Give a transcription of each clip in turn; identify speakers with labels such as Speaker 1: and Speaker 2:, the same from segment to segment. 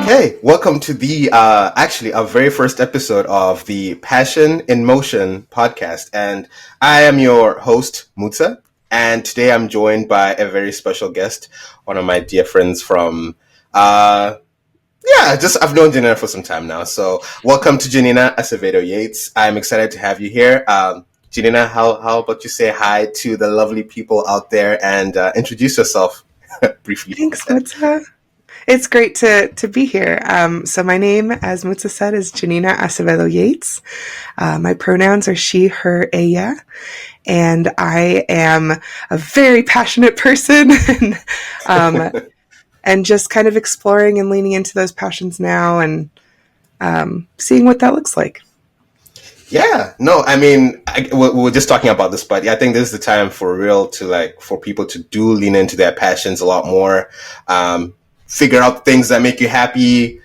Speaker 1: Hey, welcome to the actually our very first episode of the Passion in Motion podcast. And I am your host, Mutsa. And today I'm joined by a very special guest, one of my dear friends from just I've known Janina for some time now. So welcome to Janina Acevedo Yates. I'm excited to have you here. Janina, how about you say hi to the lovely people out there and introduce yourself briefly?
Speaker 2: Thanks, Mutsa. It's great to be here. So my name, as Mutsa said, is Janina Acevedo Yates. My pronouns are she, her, ella, and I am a very passionate person and just kind of exploring and leaning into those passions now and seeing what that looks like.
Speaker 1: Yeah, no, I mean, we were just talking about this, but yeah, I think this is the time for real to for people to do lean into their passions a lot more, figure out things that make you happy,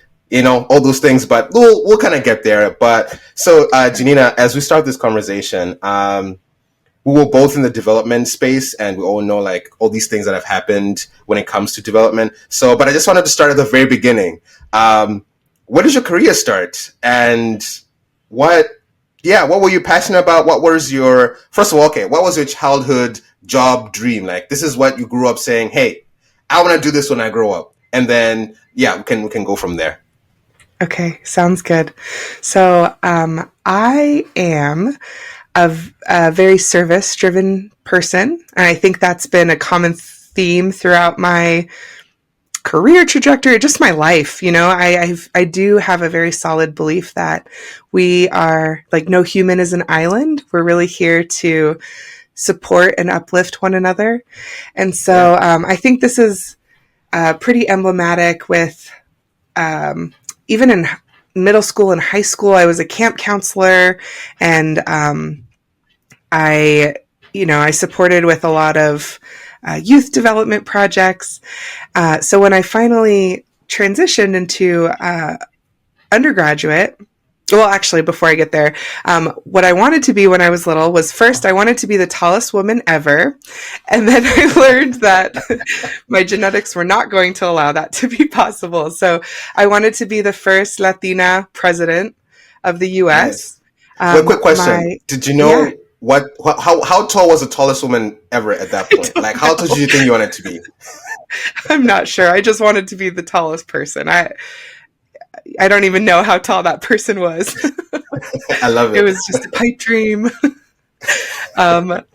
Speaker 1: all those things, but we'll kind of get there. But so, Janina, as we start this conversation, we were both in the development space and we all know all these things that have happened when it comes to development. So, but I just wanted to start at the very beginning. Where did your career start and what were you passionate about? What was your, first of all, what was your childhood job dream? This is what you grew up saying, hey, I want to do this when I grow up. And then, we can go from there.
Speaker 2: Okay, sounds good. So I am a very service-driven person. And I think that's been a common theme throughout my career trajectory, just my life. I do have a very solid belief that we are no human is an island. We're really here to support and uplift one another. And so I think this is pretty emblematic with even in middle school and high school, I was a camp counselor and I supported with a lot of youth development projects. So when I finally transitioned into undergraduate, well, actually, before I get there, what I wanted to be when I was little was first, I wanted to be the tallest woman ever. And then I learned that my genetics were not going to allow that to be possible. So I wanted to be the first Latina president of the U.S.
Speaker 1: Nice. Quick question. Did you know how tall was the tallest woman ever at that point? How tall did you think you wanted to be?
Speaker 2: I'm not sure. I just wanted to be the tallest person. I don't even know how tall that person was.
Speaker 1: I love it.
Speaker 2: It was just a pipe dream. So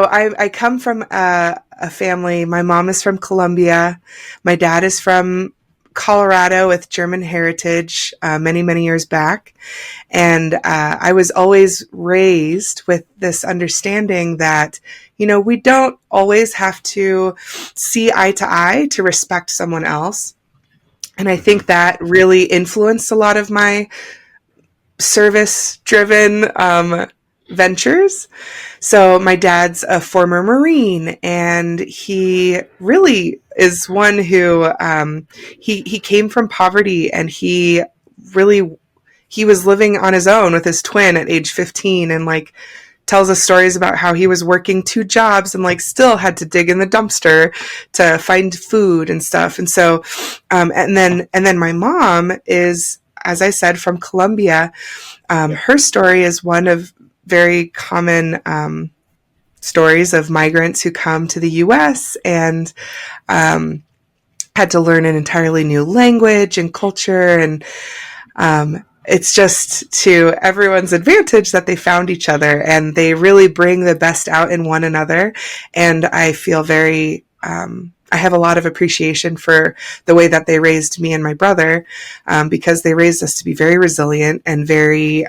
Speaker 2: I come from a family. My mom is from Colombia. My dad is from Colorado with German heritage many, many years back. And I was always raised with this understanding that, we don't always have to see eye to eye to respect someone else. And I think that really influenced a lot of my service-driven ventures. So my dad's a former Marine, and he really is one who he came from poverty, and he was living on his own with his twin at age 15, and tells us stories about how he was working 2 jobs and still had to dig in the dumpster to find food and stuff. And so, and then my mom is, as I said, from Colombia. Her story is one of very common stories of migrants who come to the U.S. and had to learn an entirely new language and culture. And it's just to everyone's advantage that they found each other, and they really bring the best out in one another. And I feel I have a lot of appreciation for the way that they raised me and my brother, because they raised us to be very resilient and very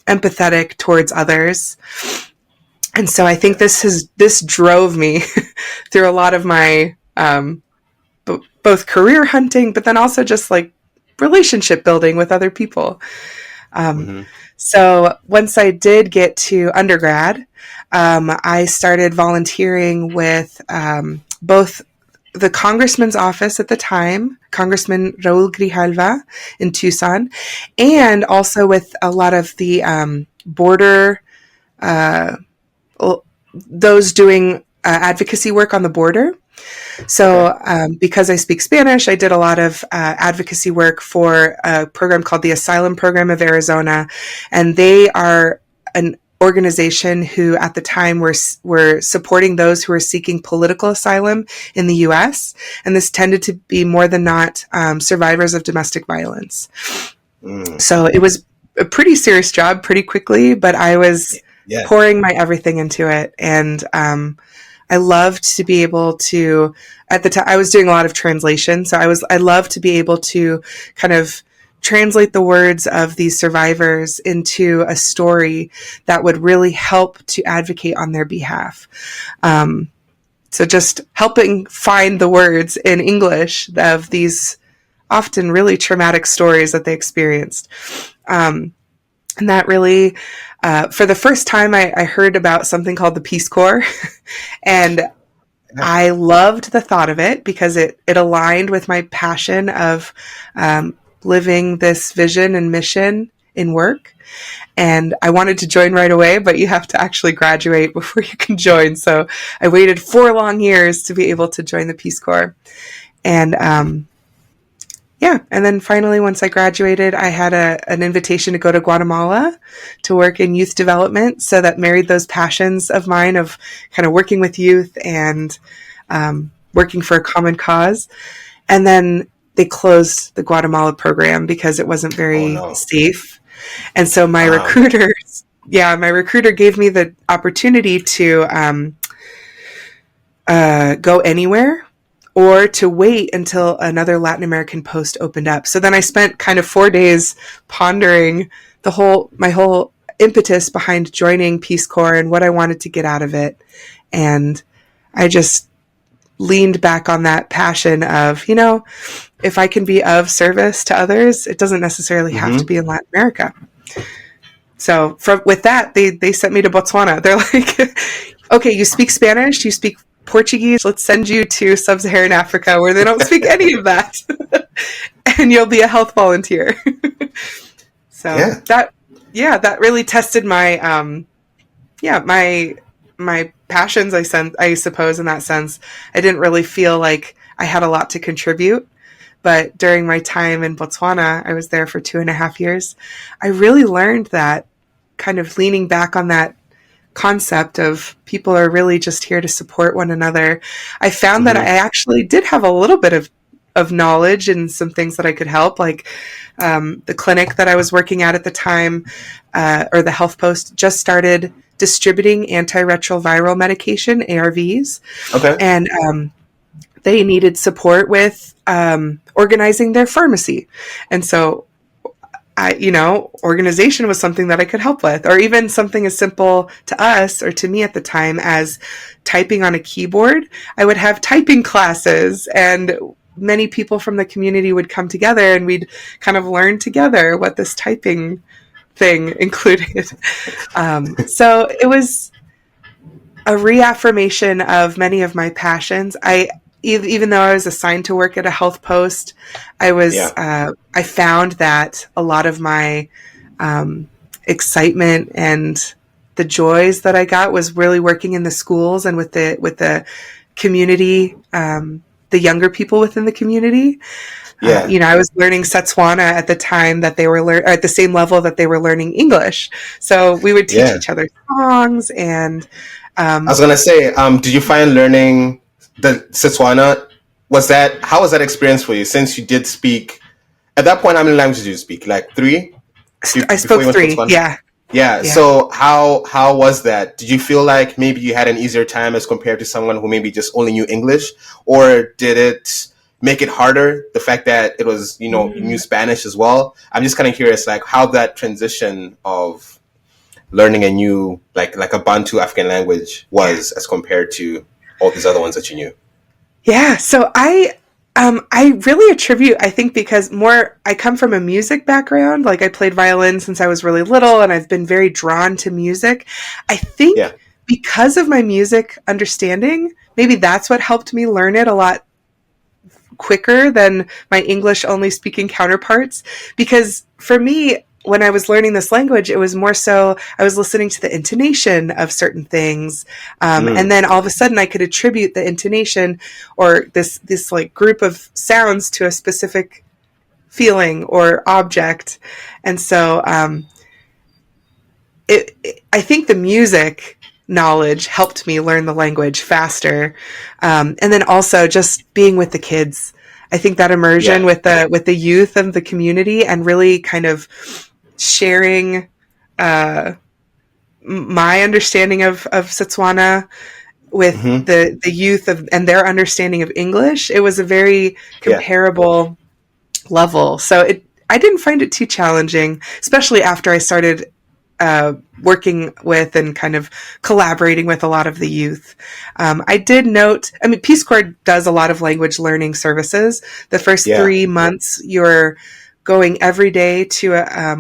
Speaker 2: empathetic towards others. And so I think this drove me through a lot of my both career hunting, but then also just relationship building with other people. So once I did get to undergrad, I started volunteering with both the congressman's office at the time, Congressman Raul Grijalva in Tucson, and also with a lot of the border, those doing advocacy work on the border.
Speaker 1: Okay.
Speaker 2: So, because I speak Spanish, I did a lot of advocacy work for a program called the Asylum Program of Arizona, and they are an organization who, at the time, were supporting those who are seeking political asylum in the U.S. And this tended to be more than not survivors of domestic violence.
Speaker 1: Mm.
Speaker 2: So it was a pretty serious job pretty quickly, but I was
Speaker 1: Yeah.
Speaker 2: pouring my everything into it, and I loved to be able to, at the time I was doing a lot of translation. So I loved to be able to kind of translate the words of these survivors into a story that would really help to advocate on their behalf. So just helping find the words in English of these often really traumatic stories that they experienced. And that really, for the first time, I heard about something called the Peace Corps. And
Speaker 1: Yeah.
Speaker 2: I loved the thought of it because it aligned with my passion of living this vision and mission in work. And I wanted to join right away, but you have to actually graduate before you can join. So I waited 4 long years to be able to join the Peace Corps. And yeah, and then finally, once I graduated, I had an invitation to go to Guatemala to work in youth development. So that married those passions of mine of kind of working with youth and working for a common cause. And then they closed the Guatemala program because it wasn't
Speaker 1: Oh
Speaker 2: very
Speaker 1: no.
Speaker 2: safe. And so
Speaker 1: Wow.
Speaker 2: my recruiter gave me the opportunity to go anywhere or to wait until another Latin American post opened up. So then I spent kind of 4 days pondering my whole impetus behind joining Peace Corps and what I wanted to get out of it. And I just leaned back on that passion of, if I can be of service to others, it doesn't necessarily have to
Speaker 1: Mm-hmm.
Speaker 2: be in Latin America. So with that, they sent me to Botswana. They're like, okay, you speak Spanish, you speak Portuguese, let's send you to sub-Saharan Africa where they don't speak any of that. And you'll be a health volunteer. So
Speaker 1: Yeah.
Speaker 2: that really tested my passions, I suppose, in that sense. I didn't really feel like I had a lot to contribute. But during my time in Botswana, I was there for 2.5 years. I really learned that, kind of leaning back on that concept of people are really just here to support one another. I found that I
Speaker 1: Mm-hmm.
Speaker 2: actually did have a little bit of knowledge and some things that I could help, like the clinic that I was working at the time, or the health post, just started distributing antiretroviral medication, ARVs,
Speaker 1: Okay.
Speaker 2: and they needed support with organizing their pharmacy. And so organization was something that I could help with, or even something as simple to us or to me at the time as typing on a keyboard. I would have typing classes, and many people from the community would come together and we'd kind of learn together what this typing thing included. So it was a reaffirmation of many of my passions. Even though I was assigned to work at a health post,
Speaker 1: Yeah.
Speaker 2: I found that a lot of my excitement and the joys that I got was really working in the schools and with the community, the younger people within the community.
Speaker 1: Yeah.
Speaker 2: I was learning Setswana at the time that they were at the same level that they were learning English. So we would teach
Speaker 1: Yeah.
Speaker 2: each other songs and
Speaker 1: I was gonna say, did you find learning the Setswana, how was that experience for you? Since you did speak at that point, how many languages did you speak? Like three
Speaker 2: I
Speaker 1: before
Speaker 2: spoke
Speaker 1: you went to
Speaker 2: 3.
Speaker 1: Botswana?
Speaker 2: Yeah.
Speaker 1: Yeah.
Speaker 2: Yeah.
Speaker 1: So how was that? Did you feel like maybe you had an easier time as compared to someone who maybe just only knew English, or did it make it harder? The fact that it was, you knew Spanish as well. I'm just kind of curious, like how that transition of learning a new, like a Bantu African language
Speaker 2: Yeah.
Speaker 1: was as compared to all these other ones that you knew.
Speaker 2: Yeah. So I really attribute, I think, because I come from a music background. Like I played violin since I was really little, and I've been very drawn to music. I
Speaker 1: Yeah.
Speaker 2: think because of my music understanding, maybe that's what helped me learn it a lot quicker than my English only speaking counterparts. Because for me, when I was learning this language, it was more so I was listening to the intonation of certain things, and
Speaker 1: Mm.
Speaker 2: then all of a sudden I could attribute the intonation or this like group of sounds to a specific feeling or object, and so I think the music knowledge helped me learn the language faster, and then also just being with the kids. I think that immersion
Speaker 1: Yeah.
Speaker 2: with the youth of the community and really kind of sharing uh, my understanding of Setswana with
Speaker 1: Hmm.
Speaker 2: the youth of and their understanding of English. It was a very
Speaker 1: Yeah.
Speaker 2: comparable level, so it I didn't find it too challenging, especially after I started working with and kind of collaborating with a lot of the youth. I did note, I mean, Peace Corps does a lot of language learning services. The first
Speaker 1: Yeah.
Speaker 2: 3 months, you're going every day to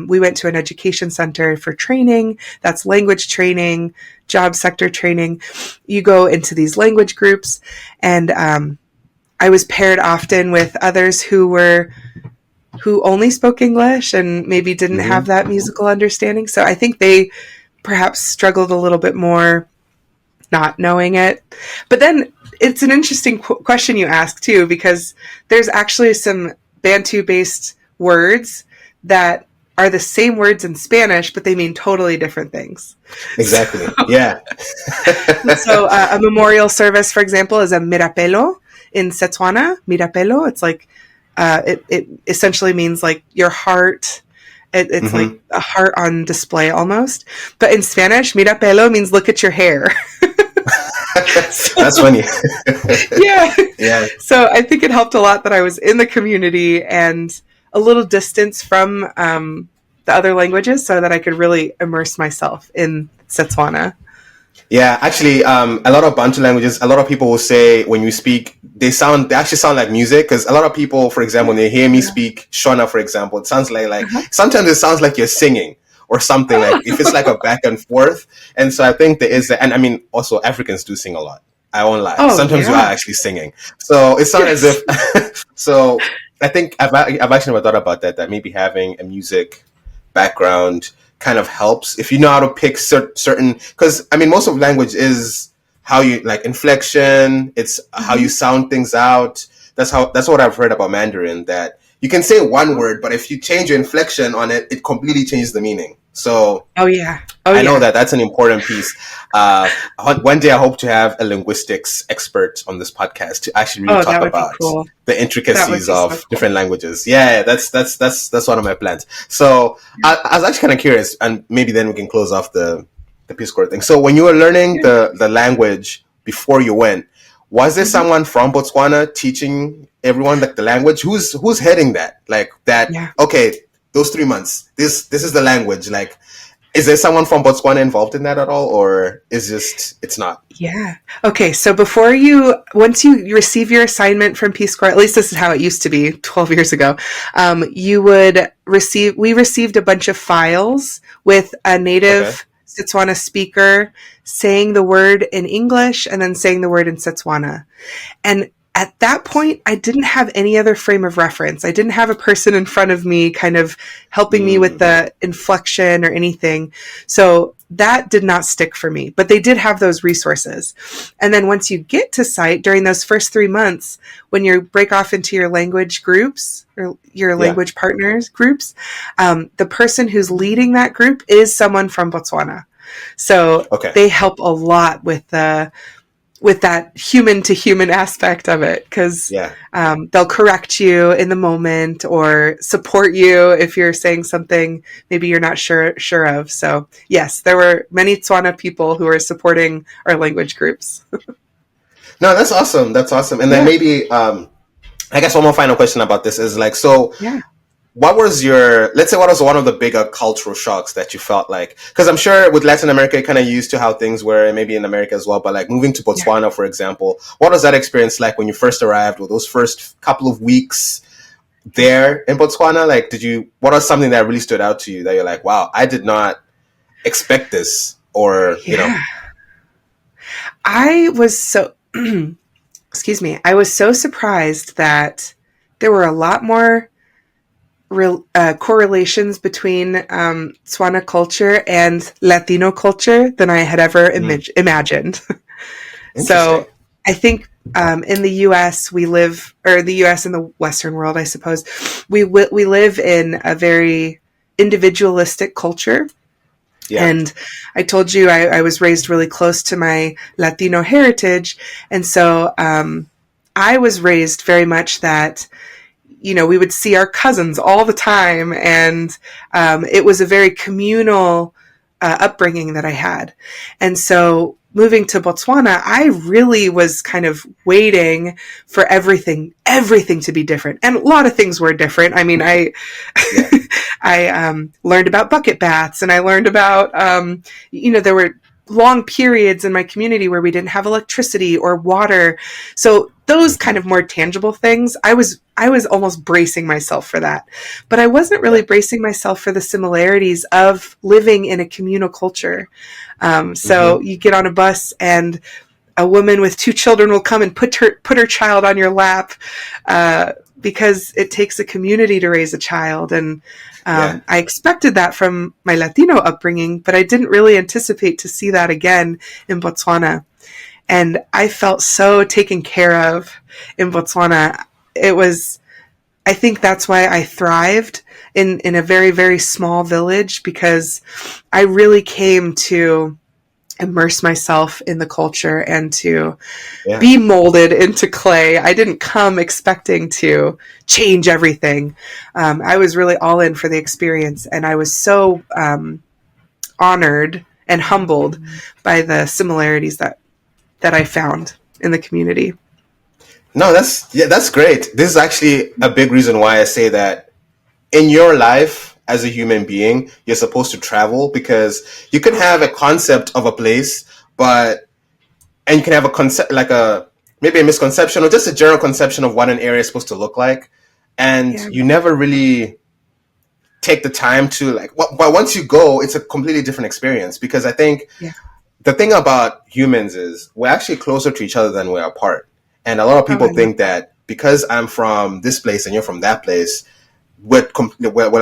Speaker 2: we went to an education center for training. That's language training, job sector training. You go into these language groups, and I was paired often with others who only spoke English and maybe didn't have
Speaker 1: Hmm.
Speaker 2: that musical understanding. So I think they perhaps struggled a little bit more not knowing it. But then it's an interesting question you ask too, because there's actually some Bantu based words that are the same words in Spanish, but they mean totally different things. So,
Speaker 1: Exactly. Yeah.
Speaker 2: a memorial service, for example, is a mirapelo in Setswana. Mirapelo, it's like, it essentially means like your heart. It's like
Speaker 1: Hmm.
Speaker 2: a heart on display almost. But in Spanish, mirapelo means look at your hair.
Speaker 1: That's
Speaker 2: So,
Speaker 1: funny.
Speaker 2: yeah.
Speaker 1: Yeah.
Speaker 2: So I think it helped a lot that I was in the community and a little distance from the other languages so that I could really immerse myself in Setswana.
Speaker 1: Yeah, actually, a lot of Bantu languages, a lot of people will say when you speak, they actually sound like music. Because a lot of people, for example, when they hear me
Speaker 2: Yeah.
Speaker 1: speak Shona, for example, it sounds like
Speaker 2: Uh-huh.
Speaker 1: sometimes it sounds like you're singing or something. Like if it's like a back and forth. And so I think there is, and I mean, also Africans do sing a lot. I won't lie.
Speaker 2: Oh,
Speaker 1: Sometimes you are
Speaker 2: yeah.
Speaker 1: actually singing. So it's not as
Speaker 2: Yes.
Speaker 1: if. So I think I've actually never thought about that. That maybe having a music background kind of helps if you know how to pick certain, because I mean most of language is how you like inflection, it's how you
Speaker 2: Mm-hmm.
Speaker 1: sound things out. That's what I've heard about Mandarin, that you can say one word but if you change your inflection on it, it completely changes the meaning. So
Speaker 2: Oh, yeah. Oh,
Speaker 1: I know
Speaker 2: yeah.
Speaker 1: that that's an important piece. uh, one day I hope to have a linguistics expert on this podcast to actually really
Speaker 2: Oh,
Speaker 1: talk
Speaker 2: that would be
Speaker 1: about
Speaker 2: cool.
Speaker 1: the
Speaker 2: That would
Speaker 1: intricacies
Speaker 2: be so
Speaker 1: of
Speaker 2: cool.
Speaker 1: different languages. Yeah, that's one of my plans. So I was actually kind of curious, and maybe then we can close off the Peace Corps thing. So when you were learning
Speaker 2: Yeah.
Speaker 1: the language before you went, was there
Speaker 2: Hmm.
Speaker 1: someone from Botswana teaching everyone like the language? Who's heading that? Like that?
Speaker 2: Yeah.
Speaker 1: Okay, those 3 months. This is the language. Like, is there someone from Botswana involved in that at all, or is just it's not?
Speaker 2: Yeah. Okay. So once you receive your assignment from Peace Corps, at least this is how it used to be 12 years ago, we received a bunch of files with a
Speaker 1: Okay.
Speaker 2: native Setswana speaker saying the word in English and then saying the word in Setswana. And at that point, I didn't have any other frame of reference. I didn't have a person in front of me kind of helping me with
Speaker 1: Mm,
Speaker 2: the inflection or anything. So that did not stick for me, but they did have those resources. And then once you get to site during those first 3 months, when you break off into your language groups or your
Speaker 1: yeah.
Speaker 2: language partners groups, the person who's leading that group is someone from Botswana. So
Speaker 1: Okay.
Speaker 2: they help a lot with that human to human aspect of it because
Speaker 1: Yeah.
Speaker 2: they'll correct you in the moment or support you if you're saying something maybe you're not sure of. So yes, there were many Tswana people who were supporting our language groups.
Speaker 1: No, that's awesome. That's awesome. And then
Speaker 2: Yeah,
Speaker 1: maybe I guess one more final question about this is like, so
Speaker 2: yeah,
Speaker 1: what was let's say what was one of the bigger cultural shocks that you felt like, because I'm sure with Latin America kind of used to how things were, and maybe in America as well, but like moving to
Speaker 2: yeah.
Speaker 1: Botswana, for example, what was that experience like when you first arrived, or those first couple of weeks there in Botswana? Like, what was something that really stood out to you that you're like, wow, I did not expect this, or
Speaker 2: Yeah. I was so excuse me. I was so surprised that there were a lot more correlations between Tswana culture and Latino culture than I had ever
Speaker 1: Mm,
Speaker 2: imagined.
Speaker 1: interesting.
Speaker 2: So I think in the U.S. we live, or the U.S. in the Western world, I suppose, we live in a very individualistic culture.
Speaker 1: Yeah.
Speaker 2: And I told you I was raised really close to my Latino heritage, and so I was raised very much that we would see our cousins all the time, and it was a very communal upbringing that I had. And so moving to Botswana, I really was kind of waiting for everything to be different. And a lot of things were different. I mean, I
Speaker 1: Yeah.
Speaker 2: I learned about bucket baths, and I learned about there were long periods in my community where we didn't have electricity or water. So those
Speaker 1: Hmm.
Speaker 2: kind of more tangible things, I was almost bracing myself for that. But I wasn't
Speaker 1: Yeah.
Speaker 2: really bracing myself for the similarities of living in a communal culture.
Speaker 1: Hmm.
Speaker 2: So you get on a bus, and a woman with two children will come and put her child on your lap, because it takes a community to raise a child. And
Speaker 1: Yeah.
Speaker 2: I expected that from my Latino upbringing, but I didn't really anticipate to see that again in Botswana. And I felt so taken care of in Botswana. It was, I think that's why I thrived in a very, very small village, because I really came to immerse myself in the culture and to
Speaker 1: Yeah.
Speaker 2: be molded into clay. I didn't come expecting to change everything. I was really all in for the experience, and I was so honored and humbled by the similarities that I found in the community.
Speaker 1: No, that's great. This is actually a big reason why I say that in your life as a human being, you're supposed to travel, because you can have a concept of a place, but and you can have a concept, like a maybe a misconception or just a general conception of what an area is supposed to look like, and
Speaker 2: Yeah,
Speaker 1: you never really take the time to but once you go, it's a completely different experience, because I think
Speaker 2: yeah.
Speaker 1: the thing about humans is we're actually closer to each other than we're apart. And a lot of
Speaker 2: Oh,
Speaker 1: people
Speaker 2: I love
Speaker 1: think
Speaker 2: that.
Speaker 1: that because I'm from this place and you're from that place, we're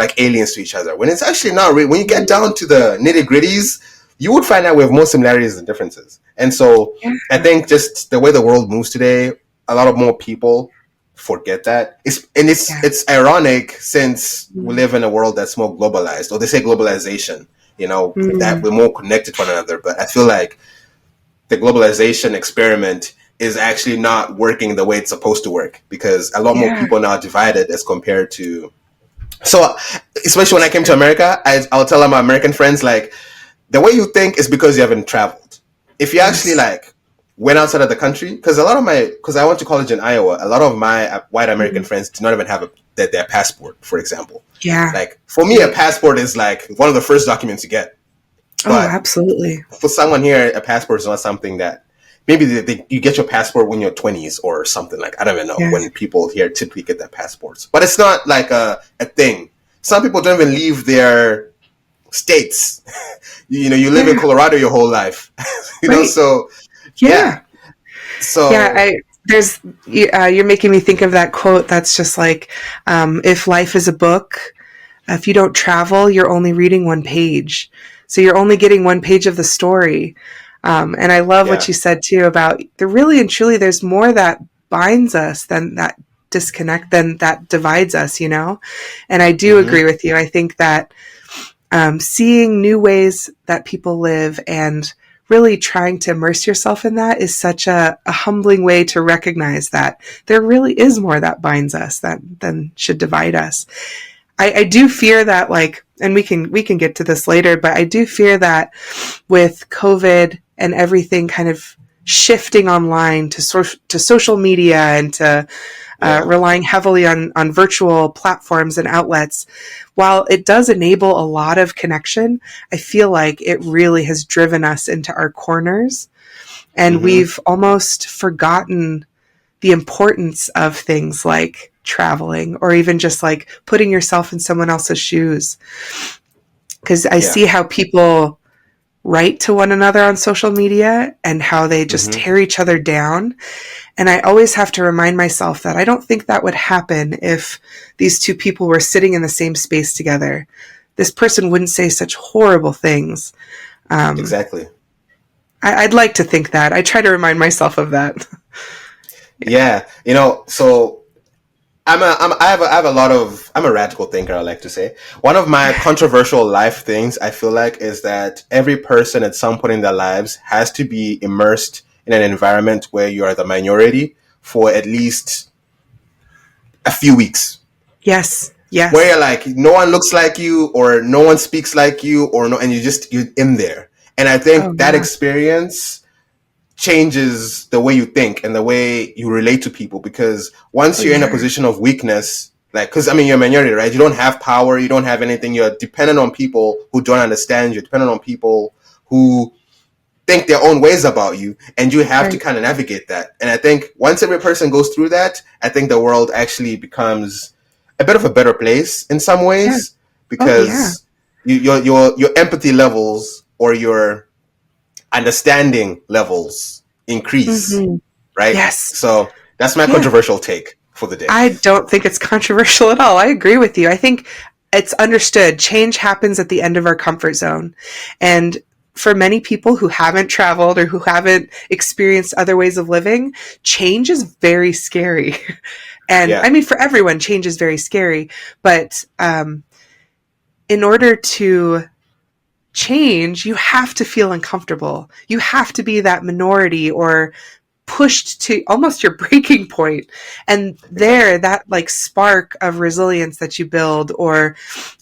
Speaker 1: like aliens to each other. When it's actually not really. When you get down to the nitty gritties, you would find out we have more similarities than differences. And so
Speaker 2: Yeah,
Speaker 1: I think just the way the world moves today, a lot of more people forget that.
Speaker 2: yeah.
Speaker 1: It's ironic since we
Speaker 2: Mm.
Speaker 1: live in a world that's more globalized, or they say globalization, that
Speaker 2: Mm.
Speaker 1: we're more connected to one another. But I feel like the globalization experiment is actually not working the way it's supposed to work, because a lot more
Speaker 2: Yeah,
Speaker 1: people now are divided as compared to. So, especially when I
Speaker 2: that's
Speaker 1: came to
Speaker 2: true.
Speaker 1: America, I'll tell my American friends, like, the way you think is because you haven't traveled. If you actually
Speaker 2: Yes.
Speaker 1: like went outside of the country, because because I went to college in Iowa, a lot of my white American
Speaker 2: Mm.
Speaker 1: friends do not even have their passport, for example.
Speaker 2: Yeah.
Speaker 1: Like for me, a
Speaker 2: Right.
Speaker 1: passport is like one of the first documents you get.
Speaker 2: Oh,
Speaker 1: But
Speaker 2: absolutely.
Speaker 1: for someone here, a passport is not something that maybe you get your passport when you're 20s or something. Like, I don't even know
Speaker 2: Yeah.
Speaker 1: when people here typically get their passports, but it's not like a thing. Some people don't even leave their states. You live in
Speaker 2: Yeah.
Speaker 1: Colorado your whole life.
Speaker 2: Right.
Speaker 1: So yeah.
Speaker 2: Yeah. Yeah.
Speaker 1: So
Speaker 2: You're making me think of that quote that's just like, if life is a book, if you don't travel, you're only reading one page. So you're only getting one page of the story. And I love what
Speaker 1: yeah.
Speaker 2: you said too about the really and truly, there's more that binds us than that than that divides us. And I do
Speaker 1: Hmm.
Speaker 2: agree with you. I think that seeing new ways that people live and really trying to immerse yourself in that is such a humbling way to recognize that there really is more that binds us than should divide us. I do fear that, like, and we can get to this later, but I do fear that with COVID and everything kind of shifting online to social media and to
Speaker 1: Yeah.
Speaker 2: relying heavily on virtual platforms and outlets, while it does enable a lot of connection, I feel like it really has driven us into our corners, and
Speaker 1: Hmm.
Speaker 2: we've almost forgotten the importance of things like traveling or even just like putting yourself in someone else's shoes. Because I
Speaker 1: Yeah.
Speaker 2: see how people write to one another on social media and how they just
Speaker 1: Hmm.
Speaker 2: tear each other down. And I always have to remind myself that I don't think that would happen if these two people were sitting in the same space together. This person wouldn't say such horrible things. Um,
Speaker 1: Exactly.
Speaker 2: I'd like to think that. I try to remind myself of that. Yeah.
Speaker 1: Yeah. So I have a lot of, I'm a radical thinker, I like to say. One of my controversial life things I feel like is that every person at some point in their lives has to be immersed in an environment where you are the minority for at least a few weeks.
Speaker 2: Yes.
Speaker 1: Where
Speaker 2: Yes.
Speaker 1: you're like, no one looks like you, or no one speaks like you, or no, and you're in there. And I
Speaker 2: Oh,
Speaker 1: think that
Speaker 2: yeah.
Speaker 1: experience changes the way you think and the way you relate to people, because
Speaker 2: Oh,
Speaker 1: once you're in a
Speaker 2: yeah.
Speaker 1: position of weakness, like, because I mean, you're a minority, right? You don't have power, you don't have anything, you're dependent on people who don't understand you, you're dependent on people who think their own ways about you, and you have to
Speaker 2: Right.
Speaker 1: kind of navigate that. And I think once every person goes through that, I think the world actually becomes a bit of a better place in some
Speaker 2: Yeah.
Speaker 1: ways,
Speaker 2: Oh, yeah.
Speaker 1: because your empathy levels or your understanding levels increase,
Speaker 2: Hmm.
Speaker 1: right?
Speaker 2: Yes.
Speaker 1: So that's my
Speaker 2: Yeah.
Speaker 1: controversial take for the day.
Speaker 2: I don't think it's controversial at all. I agree with you. I think it's understood. Change happens at the end of our comfort zone. And for many people who haven't traveled or who haven't experienced other ways of living, change is very scary. And
Speaker 1: Yeah.
Speaker 2: I mean, for everyone, change is very scary. But in order to change, you have to feel uncomfortable. You have to be that minority or pushed to almost your breaking point. And
Speaker 1: Exactly.
Speaker 2: there, that like spark of resilience that you build, or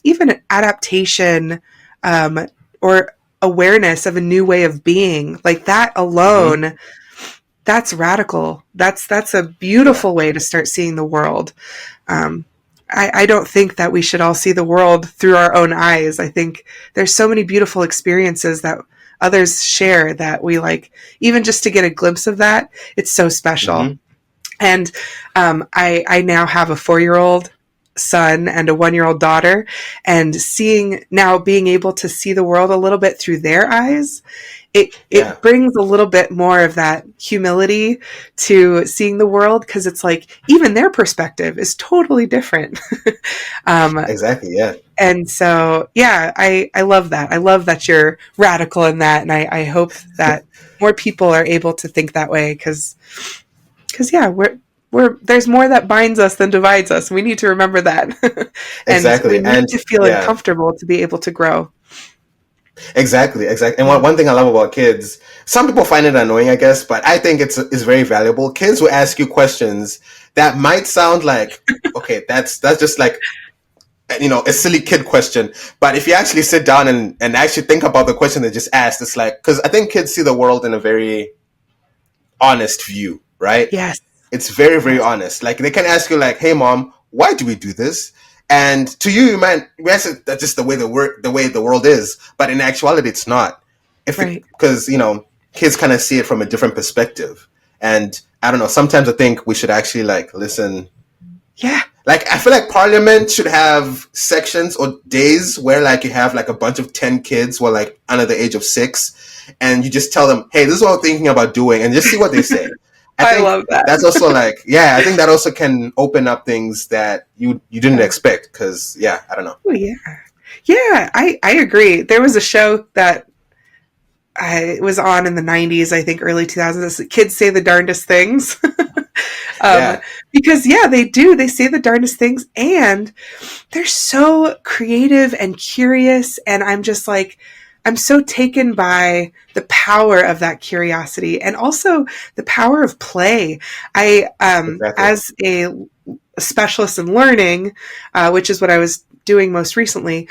Speaker 2: even adaptation, um, or awareness of a new way of being, like that
Speaker 1: Hmm.
Speaker 2: alone, that's radical. That's a
Speaker 1: Yeah.
Speaker 2: beautiful way to start seeing the world. um, I don't think that we should all see the world through our own eyes. I think there's so many beautiful experiences that others share that we like, even just to get a glimpse of that, it's so special.
Speaker 1: Hmm.
Speaker 2: And I now have a 4 year old son and a 1 year old daughter, and seeing now being able to see the world a little bit through their eyes,
Speaker 1: Yeah.
Speaker 2: it brings a little bit more of that humility to seeing the world, because it's like even their perspective is totally different. um,
Speaker 1: Exactly. Yeah.
Speaker 2: and so yeah, I love that. I love that you're radical in that, and I hope that more people are able to think that way, because yeah, we're there's more that binds us than divides us. We need to remember that. And we
Speaker 1: Exactly.
Speaker 2: need
Speaker 1: And
Speaker 2: to feel
Speaker 1: yeah.
Speaker 2: uncomfortable to be able to grow.
Speaker 1: Exactly, exactly. And
Speaker 2: Yeah.
Speaker 1: one thing I love about kids, some people find it annoying, I guess, but I think it's very valuable. Kids will ask you questions that might sound like, okay, that's just like, a silly kid question. But if you actually sit down and actually think about the question they just asked, it's like, because I think kids see the world in a very honest view, right?
Speaker 2: Yes.
Speaker 1: It's very, very
Speaker 2: Yes.
Speaker 1: honest. Like they can ask you, like, "Hey, mom, why do we do this?" And to you, you answer that's just the way the world is. But in actuality, it's not. If it
Speaker 2: Right.
Speaker 1: because kids kind of see it from a different perspective, and I don't know. Sometimes I think we should actually like listen.
Speaker 2: Yeah.
Speaker 1: Like I feel like Parliament should have sections or days where like you have like a bunch of 10 kids who are like under the age of 6, and you just tell them, "Hey, this is what I'm thinking about doing," and just see what they say. I
Speaker 2: I
Speaker 1: think
Speaker 2: love that.
Speaker 1: that's also like, yeah, I think that also can open up things that you didn't
Speaker 2: Yeah.
Speaker 1: expect, because yeah, I don't know.
Speaker 2: Oh, yeah. Yeah, I agree. There was a show that it was on in the 90s, I think early 2000s. Kids say the darndest things. um,
Speaker 1: Yeah.
Speaker 2: because, yeah, they do. They say the darndest things, and they're so creative and curious. And I'm just like, I'm so taken by the power of that curiosity and also the power of play.
Speaker 1: Exactly.
Speaker 2: As a specialist in learning, which is what I was doing most recently,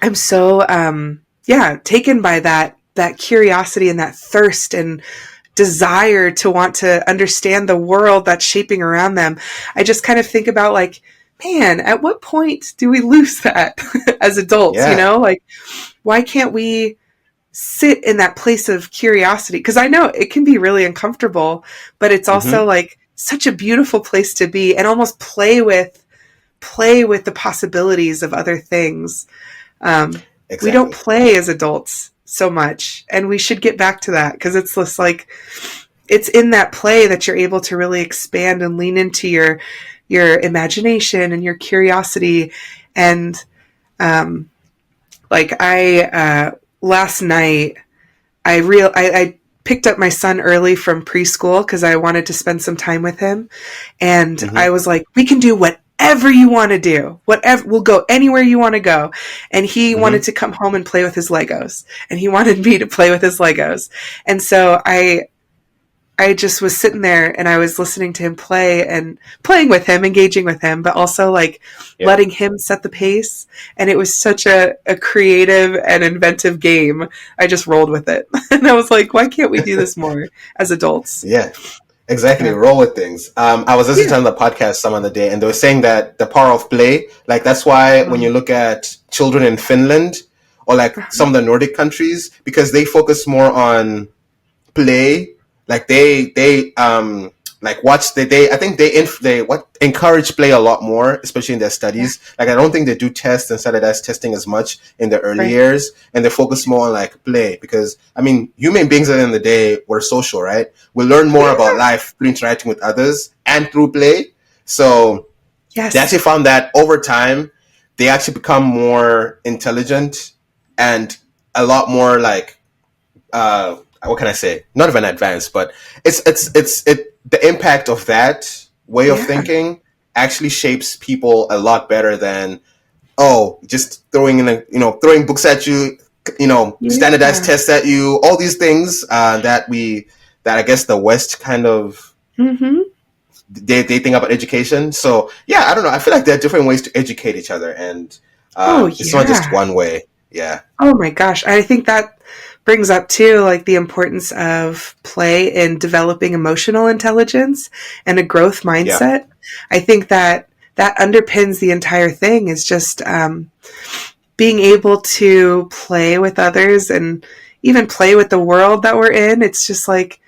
Speaker 2: I'm so yeah, taken by that curiosity and that thirst and desire to want to understand the world that's shaping around them. I just kind of think about like, man, at what point do we lose that as adults, you
Speaker 1: Yeah.
Speaker 2: know? Like, why can't we sit in that place of curiosity? Because I know it can be really uncomfortable, but it's also
Speaker 1: Hmm.
Speaker 2: like such a beautiful place to be, and almost play with the possibilities of other things. um, we don't
Speaker 1: Exactly.
Speaker 2: play as adults so much, and we should get back to that because it's just like it's in that play that you're able to really expand and lean into your imagination and your curiosity. And like I last night I picked up my son early from preschool because I wanted to spend some time with him, and
Speaker 1: Mm-hmm.
Speaker 2: I was like, we can do whatever you want to do, whatever, we'll go anywhere you want to go. And he wanted
Speaker 1: Mm-hmm.
Speaker 2: to come home and play with his Legos, and he wanted me to play with his Legos. And so I just was sitting there and I was listening to him play and playing with him, engaging with him, but also like
Speaker 1: Yeah.
Speaker 2: letting him set the pace. And it was such a creative and inventive game. I just rolled with it. And I was like, why can't we do this more as adults?
Speaker 1: Yeah. Exactly.
Speaker 2: Yeah.
Speaker 1: Roll with things. I was listening
Speaker 2: Yeah.
Speaker 1: to the podcast some other day, and they were saying that the power of play, like that's why when you
Speaker 2: Um,
Speaker 1: look at children in Finland or like some of the Nordic countries, because they focus more on play, like they like watch they I think they what encourage play a lot more, especially in their
Speaker 2: yeah.
Speaker 1: studies. Like I don't think they do tests and standardized testing as much in the early
Speaker 2: Right.
Speaker 1: years, and they focus more on like play, because I mean human beings at the end of the day, we're social, right? We learn more about
Speaker 2: Yeah.
Speaker 1: life through interacting with others and through play. So they
Speaker 2: Yes.
Speaker 1: actually found that over time they actually become more intelligent and a lot more like what can I say? Not even advanced, but it's the impact of that way of
Speaker 2: Yeah.
Speaker 1: thinking actually shapes people a lot better than, oh, just throwing in throwing books at you, standardized
Speaker 2: Yeah.
Speaker 1: tests at you, all these things that I guess the West kind of
Speaker 2: Mm-hmm.
Speaker 1: they think about education. So yeah, I don't know. I feel like there are different ways to educate each other, and
Speaker 2: Oh,
Speaker 1: it's not just
Speaker 2: yeah.
Speaker 1: one way. Yeah,
Speaker 2: Oh my gosh. I think that brings up too like the importance of play in developing emotional intelligence and a growth
Speaker 1: yeah,
Speaker 2: mindset. I think that that underpins the entire thing is just being able to play with others and even play with the world that we're in. It's just like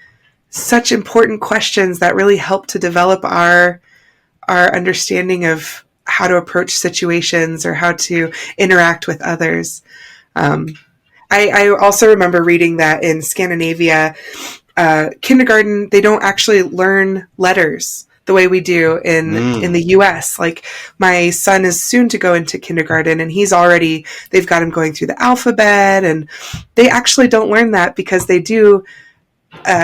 Speaker 2: such important questions that really help to develop our understanding of how to approach situations or how to interact with others. Um, I also remember reading that in Scandinavia, kindergarten, they don't actually learn letters the way we do in
Speaker 1: mm,
Speaker 2: the US. Like my son is soon to go into kindergarten and they've got him going through the alphabet, and they actually don't learn that because they do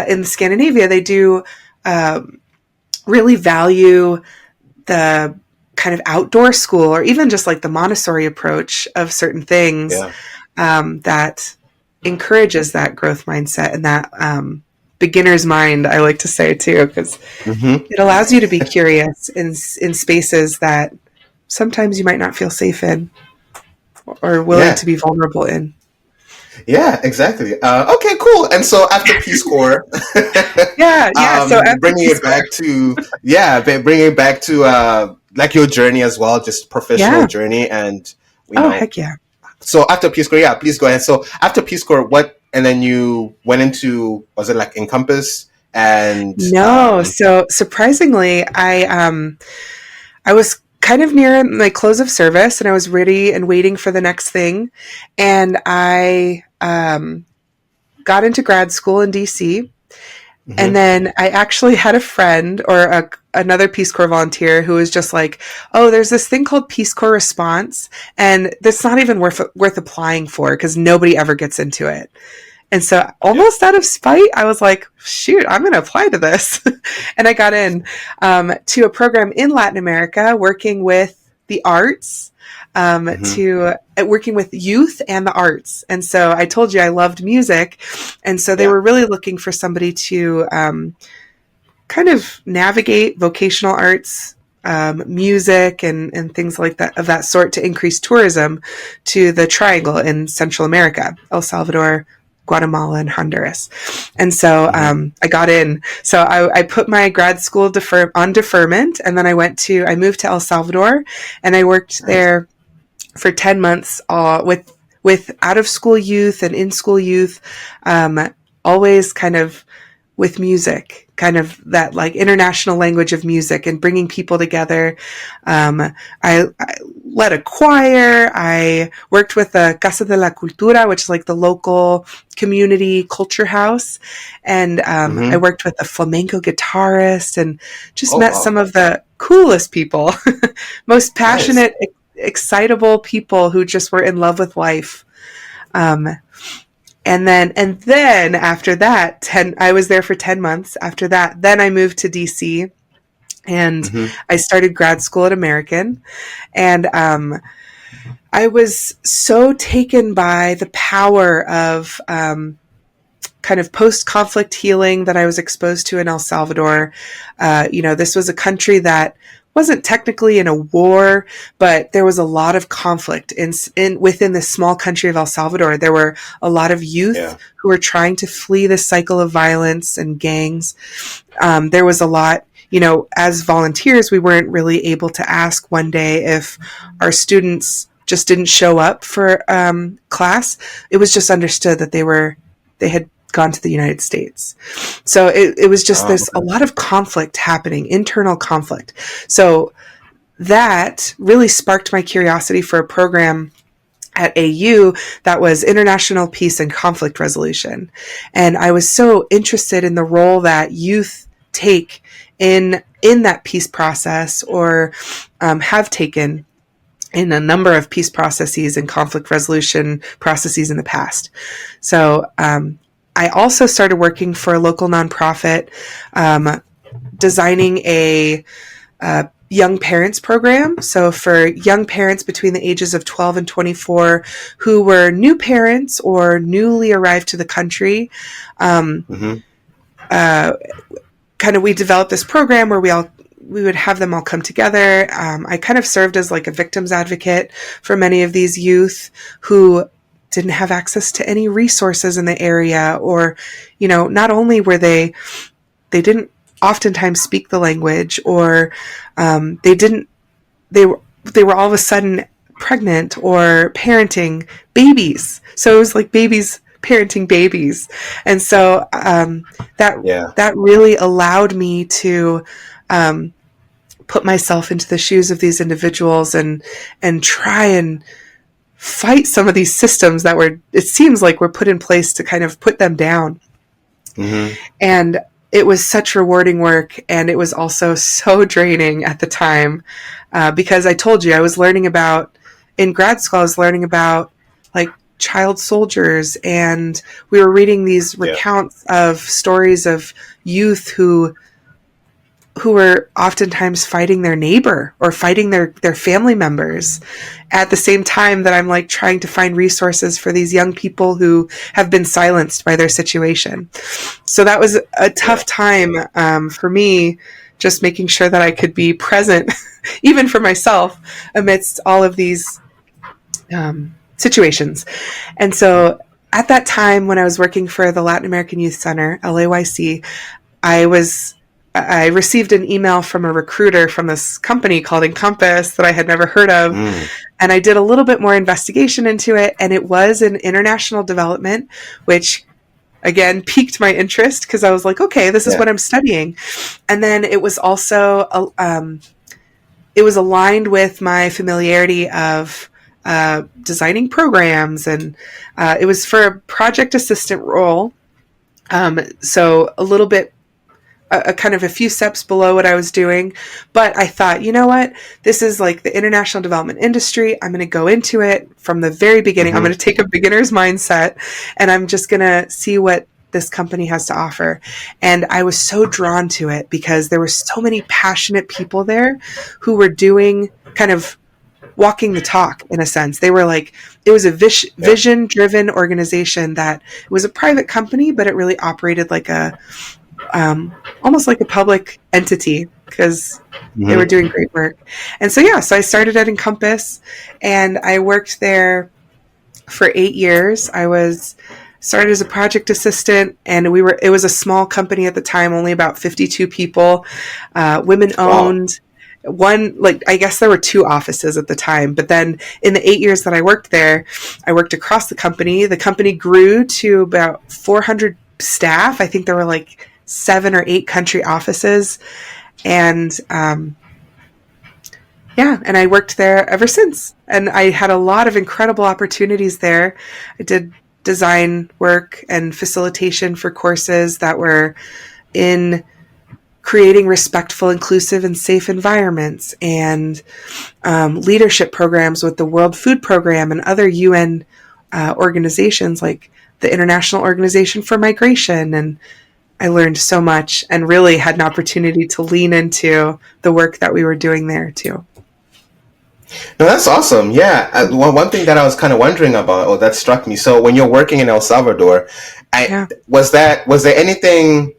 Speaker 2: in Scandinavia, they do um, really value the kind of outdoor school or even just like the Montessori approach of certain things
Speaker 1: yeah.
Speaker 2: that encourages that growth mindset and that beginner's mind, I like to say too, because
Speaker 1: Hmm.
Speaker 2: it allows you to be curious in spaces that sometimes you might not feel safe in or willing
Speaker 1: Yeah.
Speaker 2: to be vulnerable in.
Speaker 1: Yeah, exactly. Okay, cool. And so after Peace Corps,
Speaker 2: Yeah, yeah. So after
Speaker 1: bringing
Speaker 2: Peace
Speaker 1: it
Speaker 2: Corps,
Speaker 1: back to yeah, bringing it back to like your journey as well, just professional
Speaker 2: yeah.
Speaker 1: journey, and you
Speaker 2: Oh,
Speaker 1: know.
Speaker 2: heck yeah.
Speaker 1: So after Peace Corps, yeah, please go ahead. So after Peace Corps, what? And then you went into, was it like Encompass and
Speaker 2: No, so surprisingly, I was kind of near my close of service and I was ready and waiting for the next thing. And I got into grad school in DC. And
Speaker 1: mhm,
Speaker 2: then I actually had a friend or another Peace Corps volunteer who was just like, "Oh, there's this thing called Peace Corps Response, and that's not even worth applying for because nobody ever gets into it." And so,
Speaker 1: yeah,
Speaker 2: almost out of spite, I was like, "Shoot, I'm going to apply to this," and I got in to a program in Latin America, working with the arts,
Speaker 1: mhm,
Speaker 2: to working with youth and the arts. And so, I told you I loved music, and so they
Speaker 1: yeah,
Speaker 2: were really looking for somebody to kind of navigate vocational arts, music, and things like that of that sort to increase tourism to the Triangle in Central America, El Salvador, Guatemala, and Honduras. And so
Speaker 1: mhm,
Speaker 2: I got in. So I put my grad school on deferment, and then I moved to El Salvador, and I worked
Speaker 1: nice,
Speaker 2: there for 10 months with out of school youth and in school youth, always kind of with music, kind of that like international language of music and bringing people together. I led a choir. I worked with the Casa de la Cultura, which is like the local community culture house. And I
Speaker 1: Mm-hmm.
Speaker 2: worked with a flamenco guitarist and just
Speaker 1: Oh
Speaker 2: met
Speaker 1: wow.
Speaker 2: some of the coolest people, most
Speaker 1: Nice.
Speaker 2: passionate, excitable people who just were in love with life. Um, and then after that, I was there for 10 months. After that, then I moved to DC and
Speaker 1: Mm-hmm.
Speaker 2: I started grad school at American. And I was so taken by the power of kind of post-conflict healing that I was exposed to in El Salvador. This was a country that wasn't technically in a war, but there was a lot of conflict in within this small country of El Salvador. There were a lot of youth
Speaker 1: Yeah.
Speaker 2: who were trying to flee the cycle of violence and gangs. There was a lot, as volunteers, we weren't really able to ask one day if our students just didn't show up for class. It was just understood that they had gone to the United States. So it was just
Speaker 1: Oh,
Speaker 2: this a lot of conflict happening, internal conflict. So that really sparked my curiosity for a program at AU that was international peace and conflict resolution. And I was so interested in the role that youth take in that peace process, or have taken in a number of peace processes and conflict resolution processes in the past. So I also started working for a local nonprofit, designing a young parents program. So for young parents between the ages of 12 and 24 who were new parents or newly arrived to the country,
Speaker 1: mm-hmm.
Speaker 2: uh, kind of we developed this program where we would have them all come together. I kind of served as like a victims advocate for many of these youth who didn't have access to any resources in the area, or, not only were they didn't oftentimes speak the language, or they were all of a sudden pregnant or parenting babies. So it was like babies parenting babies. And so that
Speaker 1: Yeah.
Speaker 2: that really allowed me to put myself into the shoes of these individuals and try and fight some of these systems that it seems like were put in place to kind of put them down.
Speaker 1: Mm-hmm.
Speaker 2: And it was such rewarding work, and it was also so draining at the time, because I told you I was learning about, in grad school, I was learning about like child soldiers, and we were reading these
Speaker 1: Yeah.
Speaker 2: recounts of stories of youth who were oftentimes fighting their neighbor or fighting their family members at the same time that I'm like trying to find resources for these young people who have been silenced by their situation. So that was a
Speaker 1: Yeah.
Speaker 2: tough time for me, just making sure that I could be present, even for myself, amidst all of these situations. And so at that time, when I was working for the Latin American Youth Center, LAYC, I received an email from a recruiter from this company called Encompass that I had never heard of.
Speaker 1: Mm.
Speaker 2: And I did a little bit more investigation into it. And it was in international development, which again piqued my interest because I was like, okay, this is
Speaker 1: Yeah.
Speaker 2: what I'm studying. And then it was also, it was aligned with my familiarity of designing programs. And it was for a project assistant role. So a little bit, a kind of a few steps below what I was doing. But I thought, you know what? This is like the international development industry. I'm going to go into it from the very beginning. I'm
Speaker 1: Mm-hmm.
Speaker 2: going to take a beginner's mindset, and I'm just going to see what this company has to offer. And I was so drawn to it because there were so many passionate people there who were doing kind of walking the talk in a sense. They were like, it was a vision driven organization that it was a private company, but it really operated like a, almost like a public entity because they were
Speaker 1: Mm-hmm.
Speaker 2: doing great work. And so, so I started at Encompass, and I worked there for 8 years. I was started as a project assistant, and it was a small company at the time, only about 52 people, women
Speaker 1: Wow.
Speaker 2: owned. I guess there were 2 offices at the time, but then in the 8 years that I worked there, I worked across the company. The company grew to about 400 staff. I think there were like 7 or 8 country offices. And yeah, and I worked there ever since. And I had a lot of incredible opportunities there. I did design work and facilitation for courses that were in creating respectful, inclusive, and safe environments, and leadership programs with the World Food Program and other UN organizations like the International Organization for Migration. And I learned so much and really had an opportunity to lean into the work that we were doing there too.
Speaker 1: No, that's awesome. Yeah. One thing that I was kind of wondering about, or that struck me. So when you're working in El Salvador,
Speaker 2: Yeah.
Speaker 1: was there anything,